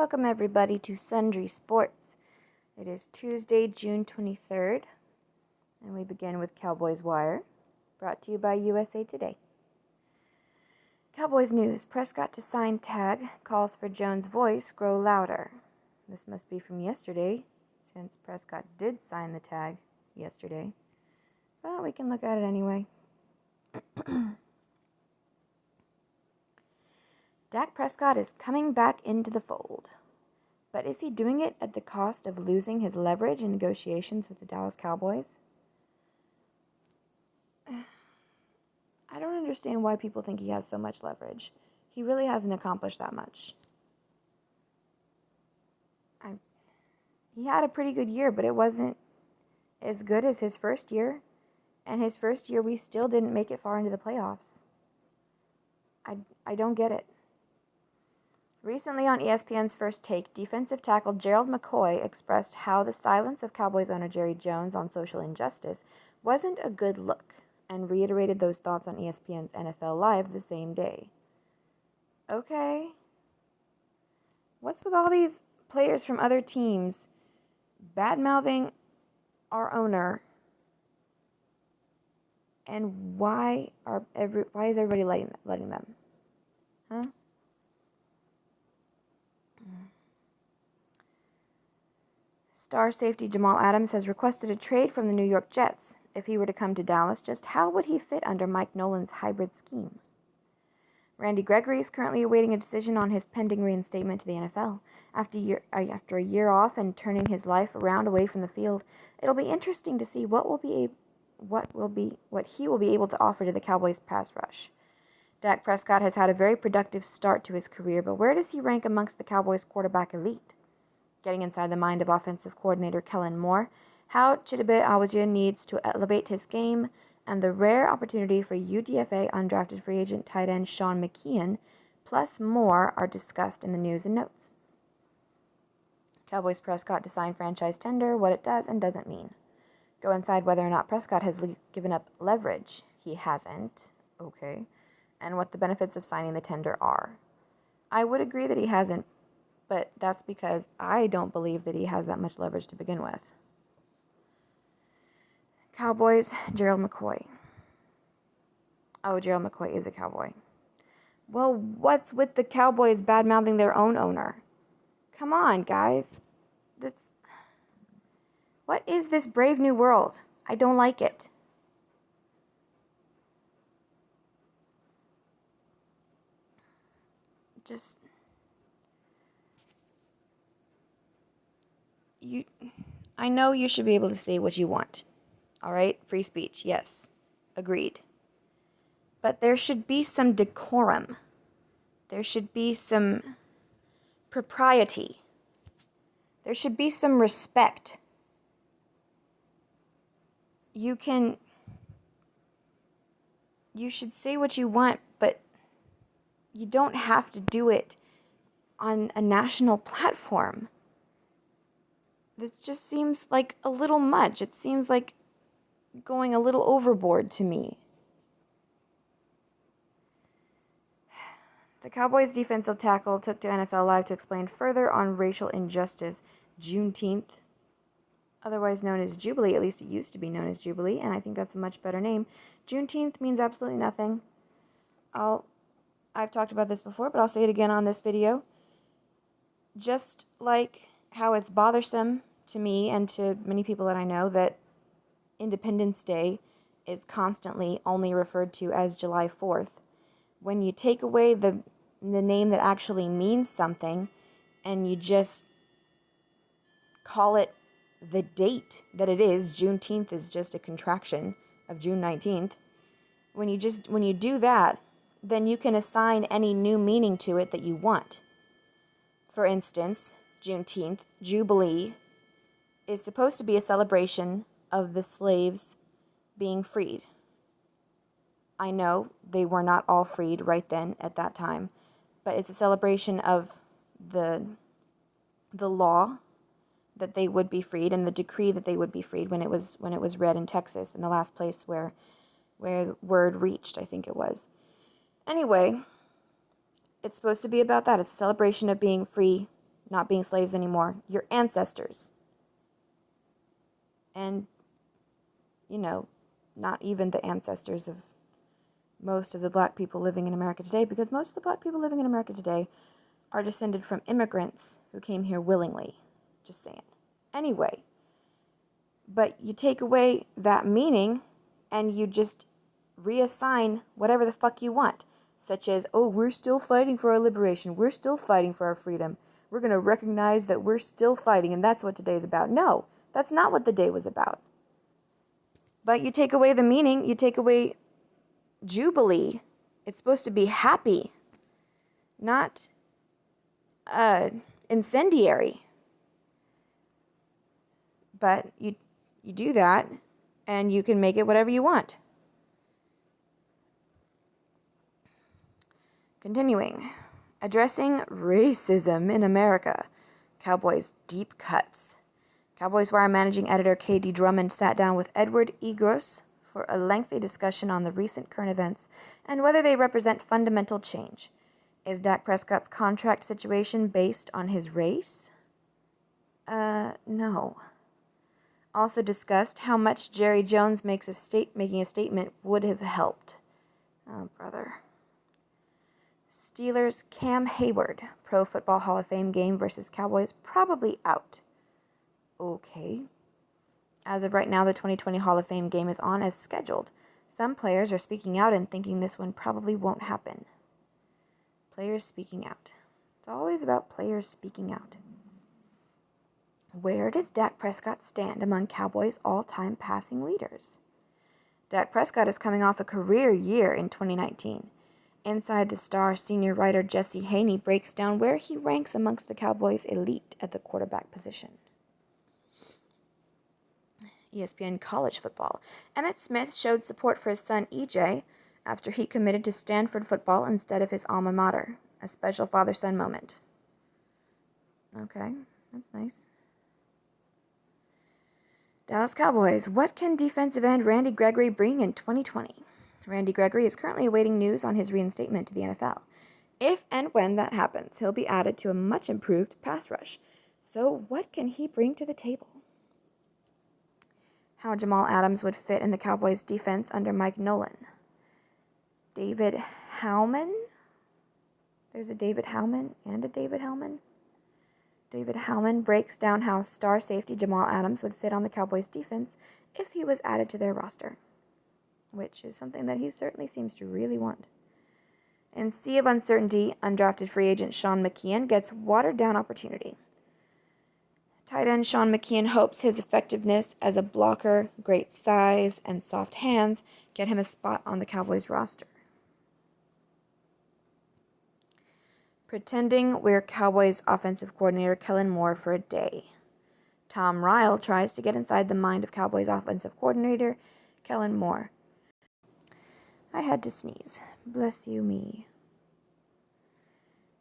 Welcome everybody to Sundry Sports. It is Tuesday, June 23rd, and we begin with Cowboys Wire, brought to you by USA Today. Cowboys news: Prescott to sign tag, calls for Jones' voice grow louder. This must be from yesterday, since Prescott did sign the tag yesterday. But we can look at it anyway. Dak Prescott is coming back into the fold. But is he doing it at the cost of losing his leverage in negotiations with the Dallas Cowboys? I don't understand why people think he has so much leverage. He really hasn't accomplished that much. He had a pretty good year, but it wasn't as good as his first year. And his first year, we still didn't make it far into the playoffs. I don't get it. Recently on ESPN's First Take, defensive tackle Gerald McCoy expressed how the silence of Cowboys owner Jerry Jones on social injustice wasn't a good look, and reiterated those thoughts on ESPN's NFL Live the same day. Okay. What's with all these players from other teams bad-mouthing our owner? And why is everybody letting them? Huh? Star safety Jamal Adams has requested a trade from the New York Jets. If he were to come to Dallas, just how would he fit under Mike Nolan's hybrid scheme? Randy Gregory is currently awaiting a decision on his pending reinstatement to the NFL. After a year off and turning his life around away from the field, it'll be interesting to see what he will be able to offer to the Cowboys' pass rush. Dak Prescott has had a very productive start to his career, but where does he rank amongst the Cowboys' quarterback elite? Getting inside the mind of offensive coordinator Kellen Moore, how Chidobe Awuzie needs to elevate his game, and the rare opportunity for UDFA undrafted free agent tight end Sean McKeon, plus more, are discussed in the news and notes. Cowboys Prescott to sign franchise tender, what it does and doesn't mean. Go inside whether or not Prescott has given up leverage. He hasn't. Okay. And what the benefits of signing the tender are. I would agree that he hasn't, but that's because I don't believe that he has that much leverage to begin with. Cowboys, Gerald McCoy. Oh, Gerald McCoy is a Cowboy. Well, what's with the Cowboys bad-mouthing their own owner? Come on, guys. What is this brave new world? I don't like it. I know you should be able to say what you want. All right? Free speech, yes. Agreed. But there should be some decorum. There should be some propriety. There should be some respect. You should say what you want, but you don't have to do it on a national platform. That just seems like a little much. It seems like going a little overboard to me. The Cowboys defensive tackle took to NFL Live to explain further on racial injustice. Juneteenth, otherwise known as Jubilee, at least it used to be known as Jubilee, and I think that's a much better name. Juneteenth means absolutely nothing. I've talked about this before, but I'll say it again on this video. Just like how it's bothersome to me and to many people that I know that Independence Day is constantly only referred to as July 4th. When you take away the name that actually means something and you just call it the date that it is, Juneteenth is just a contraction of June 19th. When you do that, then you can assign any new meaning to it that you want. For instance, Juneteenth, Jubilee, is supposed to be a celebration of the slaves being freed. I know they were not all freed right then at that time, but it's a celebration of the law that they would be freed and the decree that they would be freed when it was read in Texas, in the last place where the word reached, I think it was. Anyway, it's supposed to be about that. It's a celebration of being free, not being slaves anymore. Your ancestors. And, not even the ancestors of most of the black people living in America today, because most of the black people living in America today are descended from immigrants who came here willingly. Just saying. Anyway, but you take away that meaning and you just reassign whatever the fuck you want, such as, oh, we're still fighting for our liberation. We're still fighting for our freedom. We're going to recognize that we're still fighting, and that's what today's about. No, that's not what the day was about. But you take away the meaning, you take away Jubilee. It's supposed to be happy, not incendiary. But you do that, and you can make it whatever you want. Continuing. Addressing racism in America. Cowboys' deep cuts. Cowboys Wire managing editor K.D. Drummond sat down with Edward E. Gross for a lengthy discussion on the recent current events and whether they represent fundamental change. Is Dak Prescott's contract situation based on his race? No. Also discussed how much Jerry Jones making a statement would have helped. Oh, brother. Steelers' Cam Hayward, Pro Football Hall of Fame game versus Cowboys, probably out. Okay. As of right now, the 2020 Hall of Fame game is on as scheduled. Some players are speaking out and thinking this one probably won't happen. Players speaking out. It's always about players speaking out. Where does Dak Prescott stand among Cowboys' all-time passing leaders? Dak Prescott is coming off a career year in 2019. Inside the Star, senior writer Jesse Haney breaks down where he ranks amongst the Cowboys' elite at the quarterback position. ESPN College Football. Emmitt Smith showed support for his son EJ after he committed to Stanford football instead of his alma mater. A special father-son moment. Okay, that's nice. Dallas Cowboys. What can defensive end Randy Gregory bring in 2020? Randy Gregory is currently awaiting news on his reinstatement to the NFL. If and when that happens, he'll be added to a much improved pass rush. So what can he bring to the table? How Jamal Adams would fit in the Cowboys' defense under Mike Nolan. David Howman? There's a David Howman and a David Hellman. David Howman breaks down how star safety Jamal Adams would fit on the Cowboys' defense if he was added to their roster, which is something that he certainly seems to really want. In Sea of Uncertainty, undrafted free agent Sean McKeon gets watered-down opportunity. Tight end Sean McKeon hopes his effectiveness as a blocker, great size, and soft hands get him a spot on the Cowboys roster. Pretending we're Cowboys offensive coordinator Kellen Moore for a day. Tom Ryle tries to get inside the mind of Cowboys offensive coordinator Kellen Moore. I had to sneeze. Bless you me.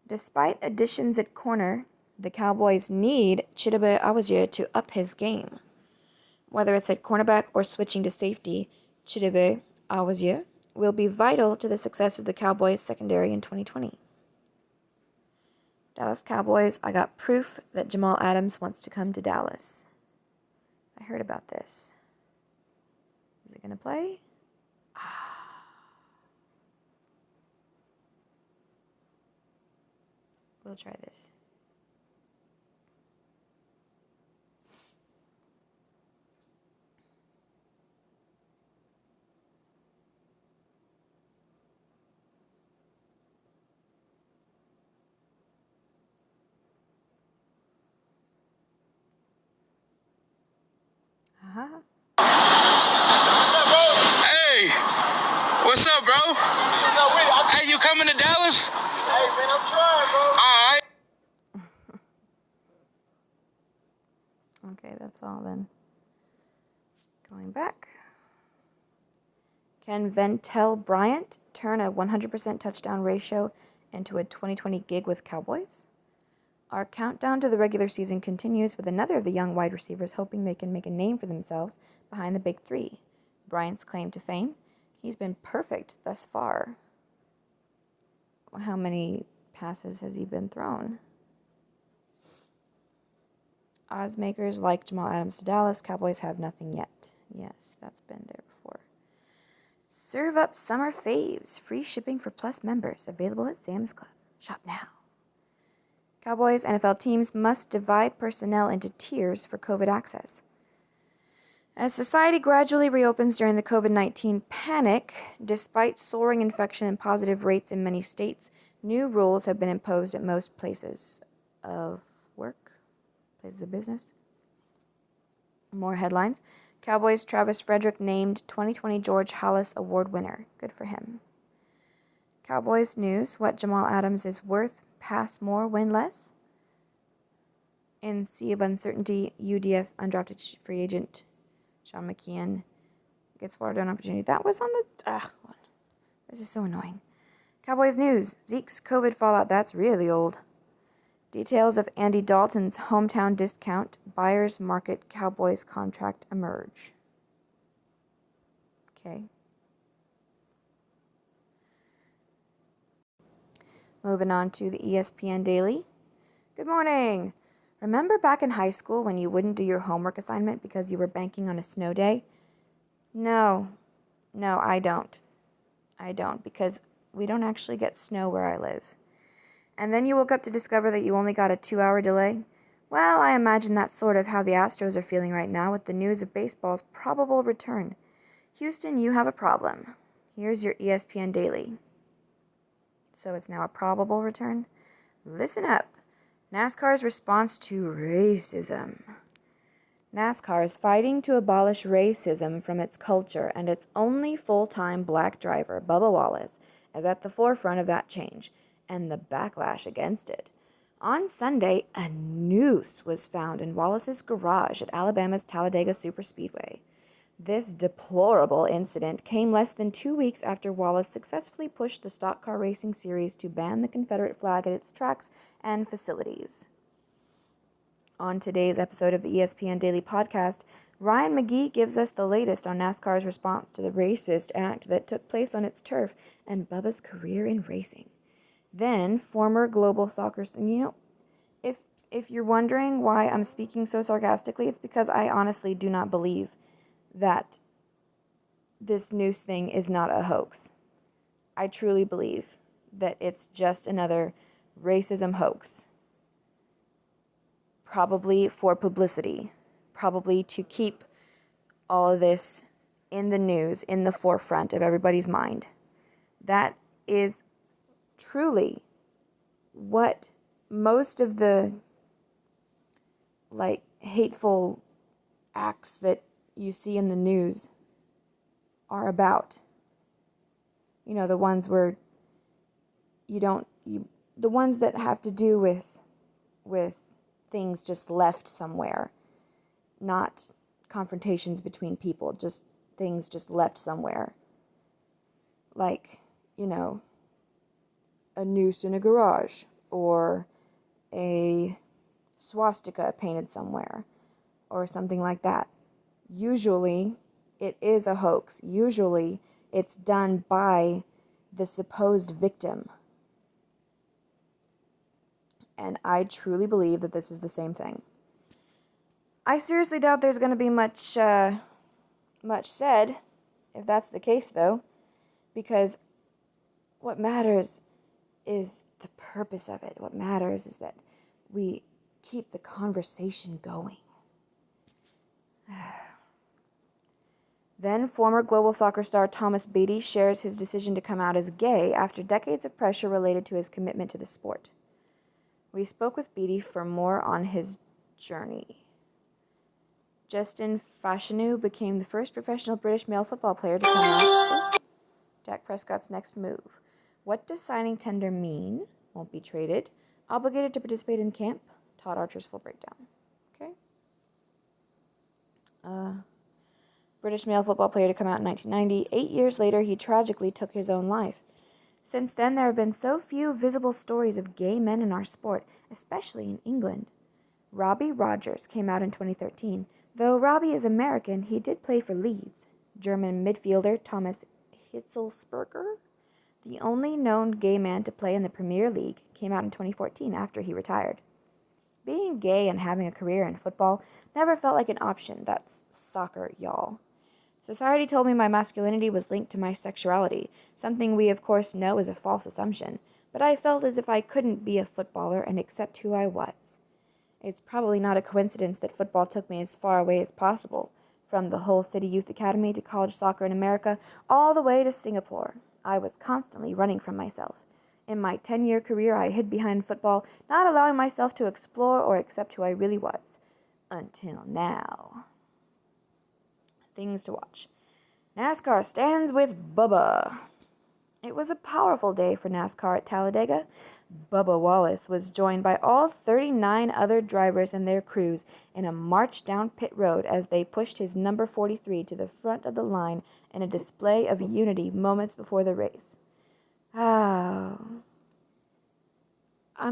Despite additions at corner, the Cowboys need Chidobe Awuzie to up his game. Whether it's at cornerback or switching to safety, Chidobe Awuzie will be vital to the success of the Cowboys secondary in 2020. Dallas Cowboys, I got proof that Jamal Adams wants to come to Dallas. I heard about this. Is it going to play? We'll try this. Hey, what's up, bro? What's up with it? Hey, you coming to Dallas? Hey, man, I'm trying, bro. All right. Okay, that's all then. Going back. Can Ventel Bryant turn a 100% touchdown ratio into a 2020 gig with Cowboys? Our countdown to the regular season continues with another of the young wide receivers hoping they can make a name for themselves behind the big three. Bryant's claim to fame? He's been perfect thus far. How many passes has he been thrown? Odds makers like Jamal Adams to Dallas. Cowboys have nothing yet. Yes, that's been there before. Serve up summer faves. Free shipping for Plus members. Available at Sam's Club. Shop now. Cowboys NFL teams must divide personnel into tiers for COVID access. As society gradually reopens during the COVID-19 panic, despite soaring infection and positive rates in many states, new rules have been imposed at most places of work, places of business. More headlines. Cowboys' Travis Frederick named 2020 George Halas Award winner. Good for him. Cowboys news. What Jamal Adams is worth. Pass more, win less. In sea of uncertainty, UDF undrafted free agent Sean McKeon gets watered down opportunity. That was on the... this is so annoying. Cowboys news. Zeke's COVID fallout. That's really old. Details of Andy Dalton's hometown discount buyer's market Cowboys contract emerge. Okay. Moving on to the ESPN Daily. Good morning. Remember back in high school when you wouldn't do your homework assignment because you were banking on a snow day? No, I don't. Because we don't actually get snow where I live. And then you woke up to discover that you only got a 2-hour delay? Well, I imagine that's sort of how the Astros are feeling right now with the news of baseball's probable return. Houston, you have a problem. Here's your ESPN Daily. So it's now a probable return? Listen up. NASCAR's response to racism. NASCAR is fighting to abolish racism from its culture, and its only full-time black driver, Bubba Wallace, is at the forefront of that change and the backlash against it. On Sunday, a noose was found in Wallace's garage at Alabama's Talladega Superspeedway. This deplorable incident came less than 2 weeks after Wallace successfully pushed the stock car racing series to ban the Confederate flag at its tracks and facilities. On today's episode of the ESPN Daily Podcast, Ryan McGee gives us the latest on NASCAR's response to the racist act that took place on its turf and Bubba's career in racing. Then, former global soccer star, if you're wondering why I'm speaking so sarcastically, it's because I honestly do not believe that this noose thing is not a hoax. I truly believe that it's just another racism hoax. Probably for publicity. Probably to keep all of this in the news, in the forefront of everybody's mind. That is truly what most of the hateful acts that you see in the news are about. The ones where the ones that have to do with things just left somewhere, not confrontations between people, just things just left somewhere. A noose in a garage, or a swastika painted somewhere, or something like that. Usually, it is a hoax. Usually, it's done by the supposed victim. And I truly believe that this is the same thing. I seriously doubt there's going to be much said, if that's the case, though, because what matters is the purpose of it. What matters is that we keep the conversation going. Then, former global soccer star Thomas Beattie shares his decision to come out as gay after decades of pressure related to his commitment to the sport. We spoke with Beattie for more on his journey. Justin Fashanu became the first professional British male football player to come out. Dak Prescott's next move. What does signing tender mean? Won't be traded. Obligated to participate in camp. Todd Archer's full breakdown. Okay. British male football player to come out in 1990. 8 years later, he tragically took his own life. Since then, there have been so few visible stories of gay men in our sport, especially in England. Robbie Rogers came out in 2013. Though Robbie is American, he did play for Leeds. German midfielder Thomas Hitzelsperger, the only known gay man to play in the Premier League, came out in 2014 after he retired. Being gay and having a career in football never felt like an option. That's soccer, y'all. Society told me my masculinity was linked to my sexuality, something we of course know is a false assumption, but I felt as if I couldn't be a footballer and accept who I was. It's probably not a coincidence that football took me as far away as possible, from the Hull City Youth Academy to college soccer in America, all the way to Singapore. I was constantly running from myself. In my 10-year career, I hid behind football, not allowing myself to explore or accept who I really was. Until now. Things to watch. NASCAR stands with Bubba. It was a powerful day for NASCAR at Talladega. Bubba Wallace was joined by all 39 other drivers and their crews in a march down pit road as they pushed his number 43 to the front of the line in a display of unity moments before the race. I'm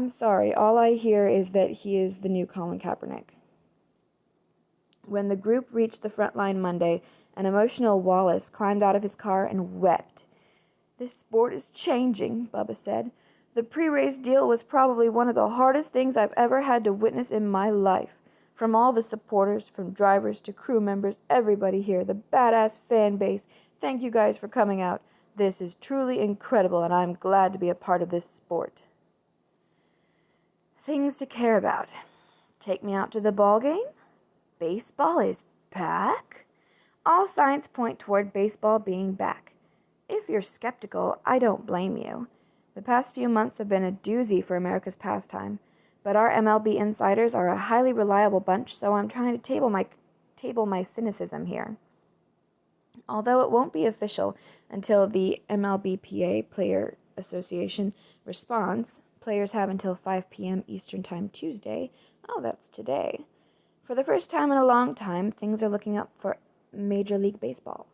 sorry, all I hear is that he is the new Colin Kaepernick. When the group reached the front line Monday, an emotional Wallace climbed out of his car and wept. "This sport is changing," Bubba said. "The pre-race deal was probably one of the hardest things I've ever had to witness in my life. From all the supporters, from drivers to crew members, everybody here, the badass fan base, thank you guys for coming out. This is truly incredible, and I'm glad to be a part of this sport." Things to care about. Take me out to the ball game? Baseball is back? All signs point toward baseball being back. If you're skeptical, I don't blame you. The past few months have been a doozy for America's pastime, but our MLB insiders are a highly reliable bunch, so I'm trying to table my cynicism here. Although it won't be official until the MLBPA Player Association responds, players have until 5 p.m. Eastern Time Tuesday. Oh, that's today. For the first time in a long time, things are looking up for Major League Baseball.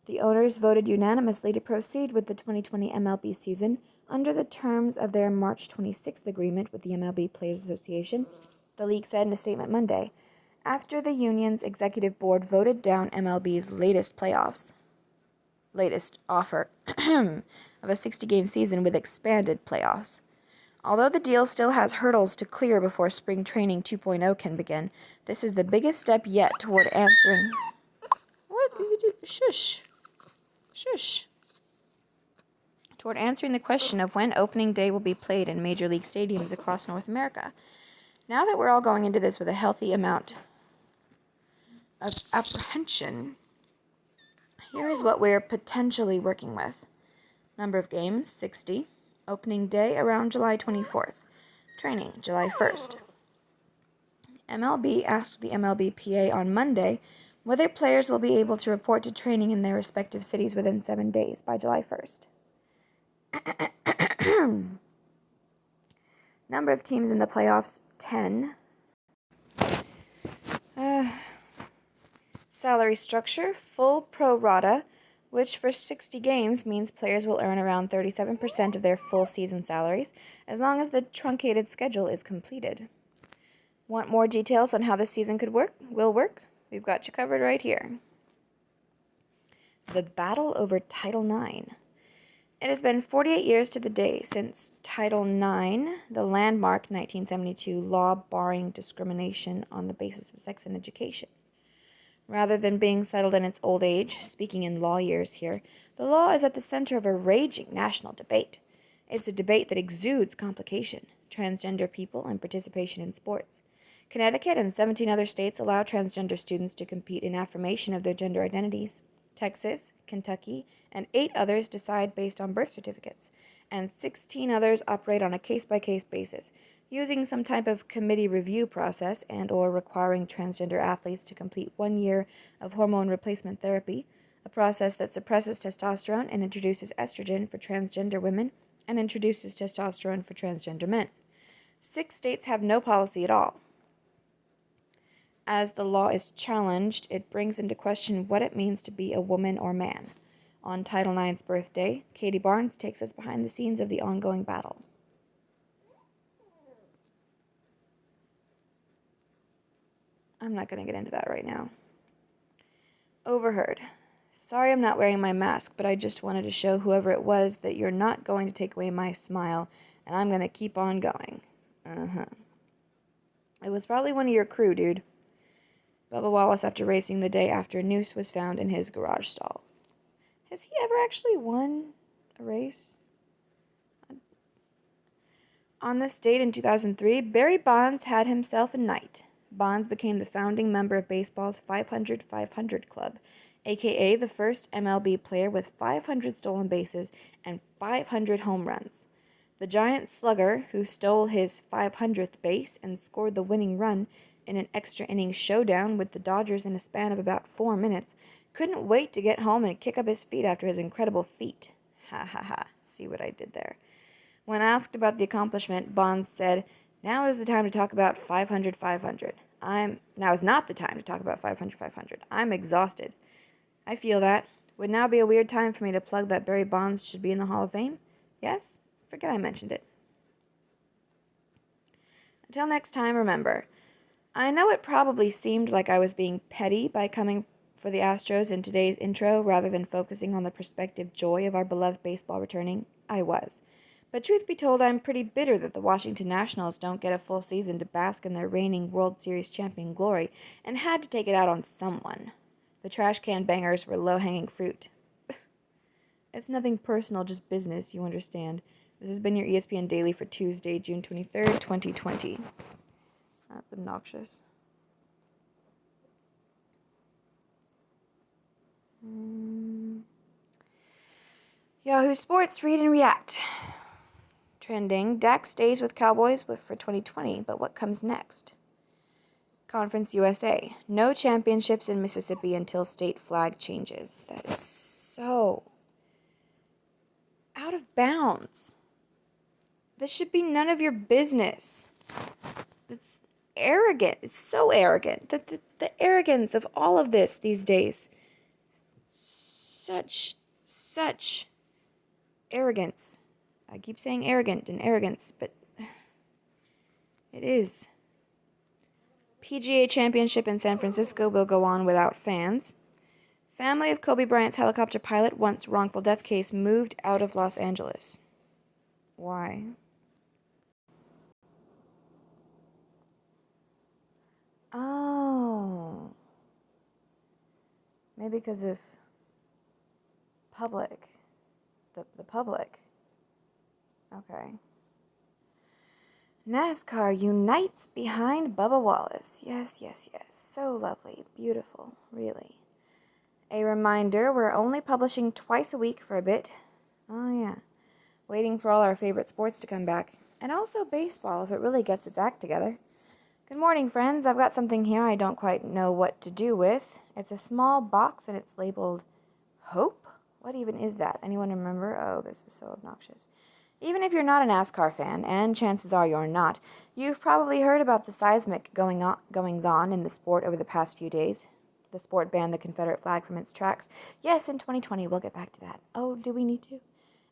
The owners voted unanimously to proceed with the 2020 MLB season under the terms of their March 26th agreement with the MLB Players Association, the league said in a statement Monday, after the union's executive board voted down MLB's latest offer of a 60-game season with expanded playoffs. Although the deal still has hurdles to clear before spring training 2.0 can begin, this is the biggest step yet toward answering... What did you do? Shush. Shush. Toward answering the question of when opening day will be played in Major League stadiums across North America. Now that we're all going into this with a healthy amount of apprehension, here is what we're potentially working with. Number of games, 60. Opening day around July 24th. Training, July 1st. MLB asked the MLBPA on Monday whether players will be able to report to training in their respective cities within 7 days by July 1st. Number of teams in the playoffs, 10. Salary structure, full pro rata, which for 60 games means players will earn around 37% of their full season salaries, as long as the truncated schedule is completed. Want more details on how this season will work? We've got you covered right here. The battle over Title IX. It has been 48 years to the day since Title IX, the landmark 1972 law barring discrimination on the basis of sex in education. Rather than being settled in its old age, speaking in law years here, the law is at the center of a raging national debate. It's a debate that exudes complication, transgender people, and participation in sports. Connecticut and 17 other states allow transgender students to compete in affirmation of their gender identities. Texas, Kentucky, and 8 others decide based on birth certificates, and 16 others operate on a case-by-case basis, using some type of committee review process and or requiring transgender athletes to complete 1 year of hormone replacement therapy, a process that suppresses testosterone and introduces estrogen for transgender women and introduces testosterone for transgender men. 6 states have no policy at all. As the law is challenged, it brings into question what it means to be a woman or man. On Title IX's birthday, Katie Barnes takes us behind the scenes of the ongoing battle. I'm not going to get into that right now. Overheard. Sorry I'm not wearing my mask, but I just wanted to show whoever it was that you're not going to take away my smile, and I'm going to keep on going. It was probably one of your crew, dude. Bubba Wallace after racing the day after a noose was found in his garage stall. Has he ever actually won a race? On this date in 2003, Barry Bonds had himself a night. Bonds became the founding member of baseball's 500-500 club, aka the first MLB player with 500 stolen bases and 500 home runs. The giant slugger, who stole his 500th base and scored the winning run in an extra innings showdown with the Dodgers in a span of about 4 minutes, couldn't wait to get home and kick up his feet after his incredible feat. Ha ha ha, see what I did there. When asked about the accomplishment, Bonds said, "Now is the time to talk about 500-500. Now is not the time to talk about 500-500. I'm exhausted. I feel that. Would now be a weird time for me to plug that Barry Bonds should be in the Hall of Fame? Yes? Forget I mentioned it. Until next time, remember, I know it probably seemed like I was being petty by coming for the Astros in today's intro rather than focusing on the prospective joy of our beloved baseball returning. I was. But truth be told, I'm pretty bitter that the Washington Nationals don't get a full season to bask in their reigning World Series champion glory and had to take it out on someone. The trash can bangers were low-hanging fruit. It's nothing personal, just business, you understand. This has been your ESPN Daily for Tuesday, June 23rd, 2020. That's obnoxious. Yahoo Sports, read and react. Trending, Dak stays with Cowboys for 2020, but what comes next? Conference USA, no championships in Mississippi until state flag changes. That is so out of bounds. This should be none of your business. It's arrogant. It's so arrogant. The arrogance of all of this these days. Such arrogance. I keep saying arrogant and arrogance, but it is. PGA Championship in San Francisco will go on without fans. Family of Kobe Bryant's helicopter pilot once wrongful death case moved out of Los Angeles. Why? Oh. Maybe because of public. The public. Okay. NASCAR unites behind Bubba Wallace. Yes. So lovely. Beautiful. Really. A reminder, we're only publishing twice a week for a bit. Oh, yeah. Waiting for all our favorite sports to come back. And also baseball, if it really gets its act together. Good morning, friends. I've got something here I don't quite know what to do with. It's a small box, and it's labeled Hope? What even is that? Anyone remember? Oh, this is so obnoxious. Even if you're not a NASCAR fan, and chances are you're not, you've probably heard about the seismic goings-on in the sport over the past few days. The sport banned the Confederate flag from its tracks. Yes, in 2020, we'll get back to that. Oh, do we need to?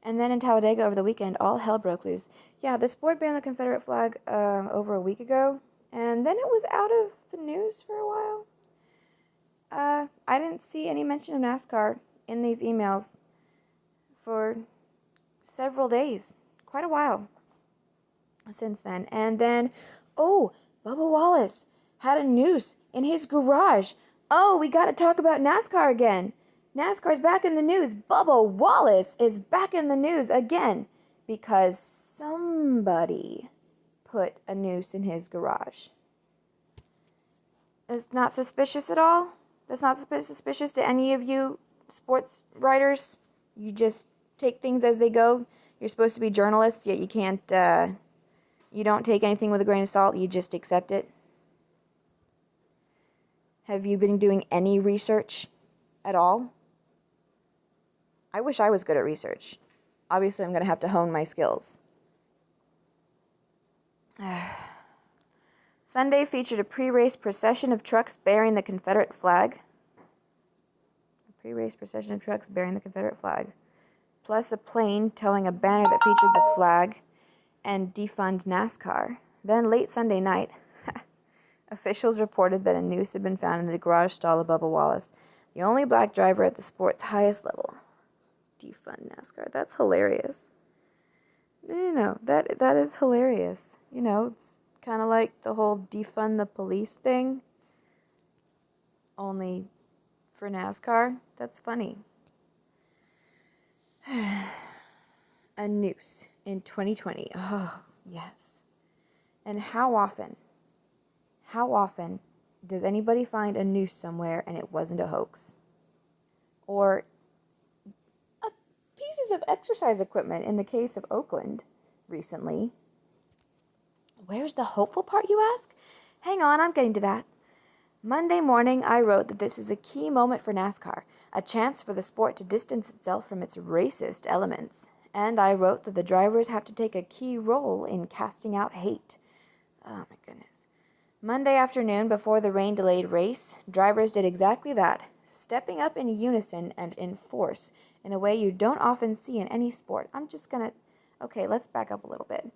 And then in Talladega over the weekend, all hell broke loose. Yeah, the sport banned the Confederate flag over a week ago, and then it was out of the news for a while. I didn't see any mention of NASCAR in these emails for several days, quite a while since then. And then, Bubba Wallace had a noose in his garage. Oh, we got to talk about NASCAR again. NASCAR's back in the news. Bubba Wallace is back in the news again because somebody put a noose in his garage. It's not suspicious at all? That's not suspicious to any of you sports writers? You just take things as they go? You're supposed to be journalists, yet you can't, you don't take anything with a grain of salt, you just accept it? Have you been doing any research at all? I wish I was good at research. Obviously, I'm going to have to hone my skills. Sunday featured a pre-race procession of trucks bearing the Confederate flag. A pre-race procession of trucks bearing the Confederate flag. Plus a plane towing a banner that featured the flag and defund NASCAR. Then late Sunday night, officials reported that a noose had been found in the garage stall of Bubba Wallace, the only black driver at the sport's highest level. Defund NASCAR. That's hilarious. No, that is hilarious. You know, it's Kind of like the whole defund the police thing, only for NASCAR. That's funny. A noose in 2020. Oh, yes. And how often does anybody find a noose somewhere and it wasn't a hoax? Or pieces of exercise equipment in the case of Oakland recently. Where's the hopeful part, you ask? Hang on, I'm getting to that. Monday morning, I wrote that this is a key moment for NASCAR, a chance for the sport to distance itself from its racist elements. And I wrote that the drivers have to take a key role in casting out hate. Oh my goodness. Monday afternoon, before the rain-delayed race, drivers did exactly that, stepping up in unison and in force in a way you don't often see in any sport. Okay, let's back up a little bit.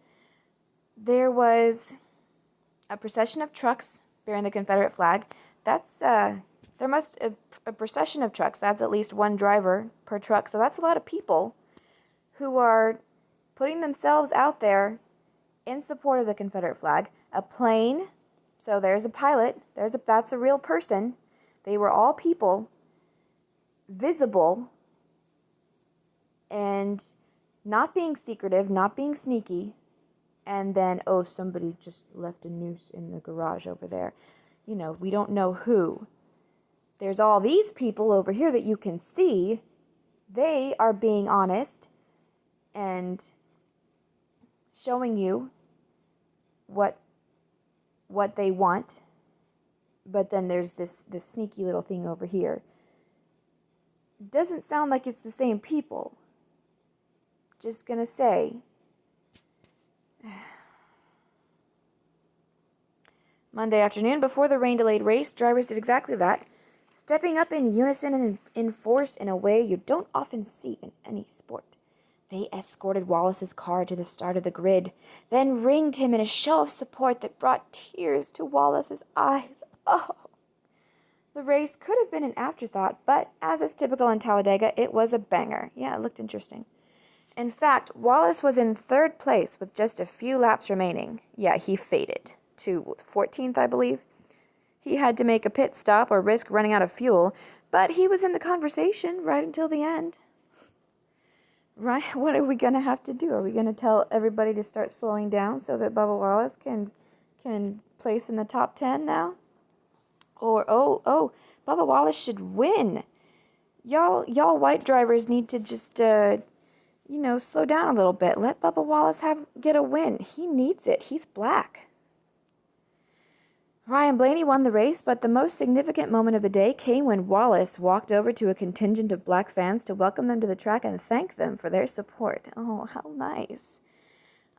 There was a procession of trucks bearing the Confederate flag. A procession of trucks, that's at least one driver per truck, so that's a lot of people who are putting themselves out there in support of the Confederate flag. A plane, so there's a pilot, that's a real person. They were all people, visible, and not being secretive, not being sneaky, and then, oh, somebody just left a noose in the garage over there. You know, we don't know who. There's all these people over here that you can see. They are being honest and showing you what they want. But then there's this sneaky little thing over here. Doesn't sound like it's the same people. Just gonna say. Monday afternoon, before the rain-delayed race, drivers did exactly that, stepping up in unison and in force in a way you don't often see in any sport. They escorted Wallace's car to the start of the grid, then ringed him in a show of support that brought tears to Wallace's eyes. Oh! The race could have been an afterthought, but as is typical in Talladega, it was a banger. Yeah, it looked interesting. In fact, Wallace was in third place with just a few laps remaining. Yeah, he faded to 14th, I believe. He had to make a pit stop or risk running out of fuel, but he was in the conversation right until the end. Right? What are we going to have to do? Are we going to tell everybody to start slowing down so that Bubba Wallace can place in the top 10 now? Or, Bubba Wallace should win. Y'all white drivers need to just, slow down a little bit. Let Bubba Wallace get a win. He needs it. He's black. Ryan Blaney won the race, but the most significant moment of the day came when Wallace walked over to a contingent of black fans to welcome them to the track and thank them for their support. Oh, how nice.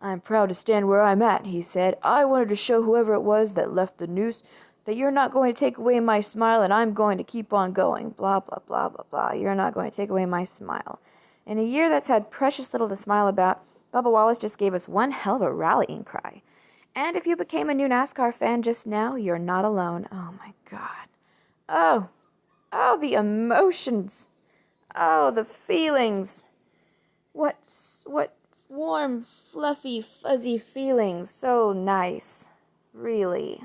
I'm proud to stand where I'm at, he said. I wanted to show whoever it was that left the noose that you're not going to take away my smile and I'm going to keep on going. Blah, blah, blah, blah, blah. You're not going to take away my smile. In a year that's had precious little to smile about, Bubba Wallace just gave us one hell of a rallying cry. And if you became a new NASCAR fan just now, you're not alone. Oh, my God. Oh, the emotions. Oh, the feelings. What warm, fluffy, fuzzy feelings. So nice. Really.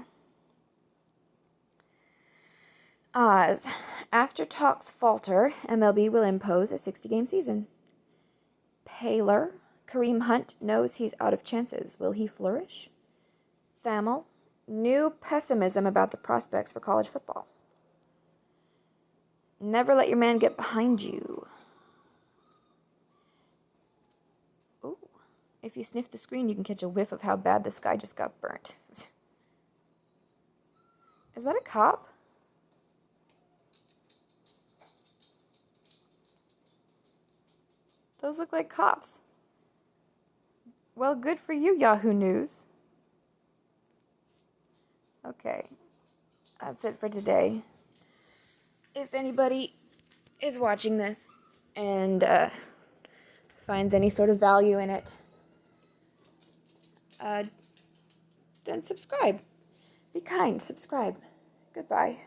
Oz. After talks falter, MLB will impose a 60-game season. Paler. Kareem Hunt knows he's out of chances. Will he flourish? Thamel, new pessimism about the prospects for college football. Never let your man get behind you. Ooh, if you sniff the screen, you can catch a whiff of how bad the sky just got burnt. Is that a cop? Those look like cops. Well, good for you, Yahoo News. Okay, that's it for today. If anybody is watching this and finds any sort of value in it, then subscribe. Be kind, subscribe. Goodbye.